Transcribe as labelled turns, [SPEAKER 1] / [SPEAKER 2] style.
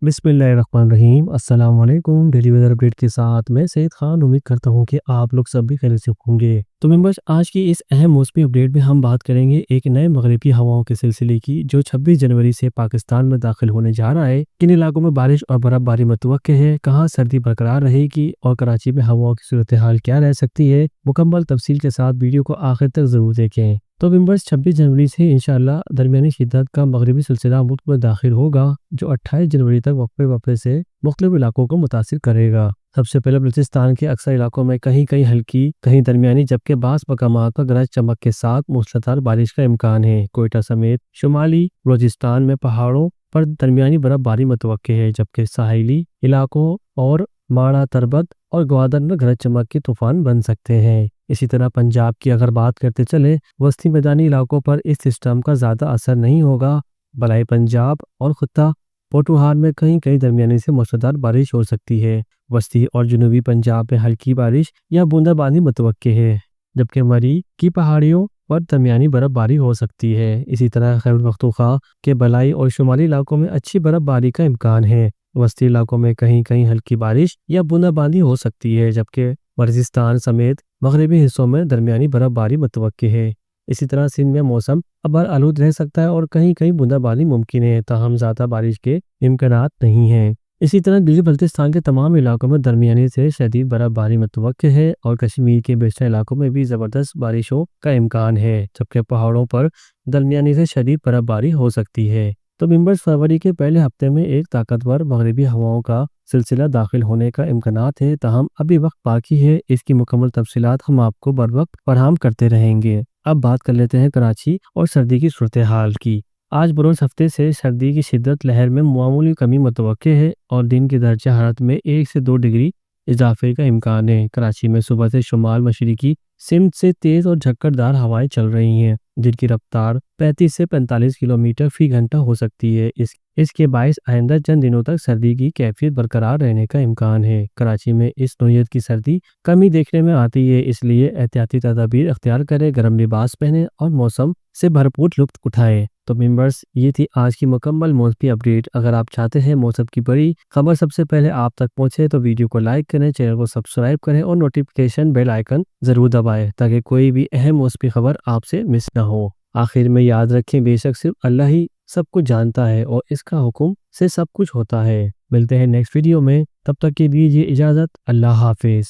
[SPEAKER 1] बिस्मिल्लाहिर्रहमानिर्रहीम। अस्सलाम वालेकुम। डेली वेदर अपडेट के साथ मैं सैयद खान उम्मीद करता हूँ कि आप लोग सब भी खैरियत से होंगे। तो मेंबर्स, आज की इस अहम मौसमी अपडेट में हम बात करेंगे एक नए मगरिबी हवाओं के सिलसिले की, जो 26 जनवरी से पाकिस्तान में दाखिल होने जा रहा है। किन इलाकों में बारिश और बर्फबारी मुतवक्के है, कहाँ सर्दी बरकरार रहेगी और कराची में हवाओं की सूरत हाल क्या रह सकती है। मुकम्मल तफसील के साथ वीडियो को आखिर तक जरूर देखें। तो मेंबर्स, 26 जनवरी से इंशाअल्लाह दरमियानी शिद्दत का मगरिबी सिलसिला मुल्क में दाखिल होगा, जो 28 जनवरी तक वक्फे वक्फे से मुख्तलिफ इलाकों को मुतासिर करेगा। सबसे पहले बलूचिस्तान के अक्सर इलाकों में कहीं कहीं हल्की, कहीं दरमियानी, जबकि बास मकामात पर गरज चमक के साथ मूसलाधार बारिश का इम्कान है। कोयटा समेत शुमाली बलूचिस्तान में पहाड़ों पर दरमियानी बर्फबारी मुतवक्के है, जबकि साहिली इलाकों और माड़ा, तरबत और ग्वादर में गरज चमक के तूफान बन सकते हैं। इसी तरह पंजाब की अगर बात करते चले, वस्ती मैदानी इलाकों पर इस सिस्टम का ज़्यादा असर नहीं होगा। बलाई पंजाब और खुत्ता पोटुहार में कहीं कहीं दरमियानी से मूसलाधार बारिश हो सकती है। वस्ती और जनूबी पंजाब में हल्की बारिश या बूंदाबांदी मुतवक्के है, जबकि मरी की पहाड़ियों पर दरमियानी बर्फबारी हो सकती है। इसी तरह खैबर पख्तूनख्वा के बलाई और शुमाली इलाकों में अच्छी बर्फबारी का इम्कान है। वस्ती इलाकों में कहीं कहीं हल्की बारिश या बूंदाबांदी हो सकती है, जबकि बलूचिस्तान समेत मगरबी हिस्सों में दरमियानी बर्फबारी मुतवक्के है। इसी तरह सिंध में मौसम अबर आलूद रह सकता है और कहीं कहीं बूंदाबांदी मुमकिन है, ताहम ज़्यादा बारिश के इम्कानात नहीं हैं। इसी तरह गिलगित बल्तिस्तान के तमाम इलाकों में दरमियानी से शदीद बर्फबारी मुतवक्के है और कश्मीर के बेशतर इलाकों में भी ज़बरदस्त बारिशों का इम्कान है, जबकि पहाड़ों पर दरमियानी से शदीद बर्फबारी हो सकती है। तो मेंबर्स, फरवरी के पहले हफ्ते में एक ताकतवर मगरिबी हवाओं का सिलसिला दाखिल होने का इम्कानात है, ताहम अभी वक्त बाकी है। इसकी मुकम्मल तफसीलात हम आपको बर वक्त फराहम करते रहेंगे। अब बात कर लेते हैं कराची और सर्दी की सूरत हाल की। आज बरोज़ हफ्ते से सर्दी की शिद्दत लहर में मामूली कमी मुतवक्के है और दिन की दर्जा हरारत में 1 से 2 डिग्री इजाफे का इम्कान है। कराची में सुबह से शुमाल मशरिकी सिमत से तेज़ और झक्करदार हवाएं चल रही हैं, जिनकी रफ्तार 35 से 45 किलोमीटर फी घंटा हो सकती है। इसके बायस आइंदा चंद दिनों तक सर्दी की कैफियत बरकरार रहने का इम्कान है। कराची में इस नौयत की सर्दी कमी देखने में आती है, इसलिए एहतियाती तदाबीर अख्तियार करें, गर्म लिबास पहने और मौसम से भरपूर लुत्फ उठाएं। तो मेंबर्स, ये थी आज की मुकम्मल मौसमी अपडेट। अगर आप चाहते हैं मौसम की बड़ी खबर सबसे पहले आप तक पहुंचे, तो वीडियो को लाइक करें, चैनल को सब्सक्राइब करें और नोटिफिकेशन बेल आइकन जरूर दबाएं, ताकि कोई भी अहम मौसमी खबर आपसे मिस ना हो। आखिर में याद रखें, बेशक सिर्फ अल्लाह ही सब कुछ जानता है और इसका हुक्म से सब कुछ होता है। मिलते हैं नेक्स्ट वीडियो में, तब तक के लिए इजाज़त। अल्लाह हाफिज।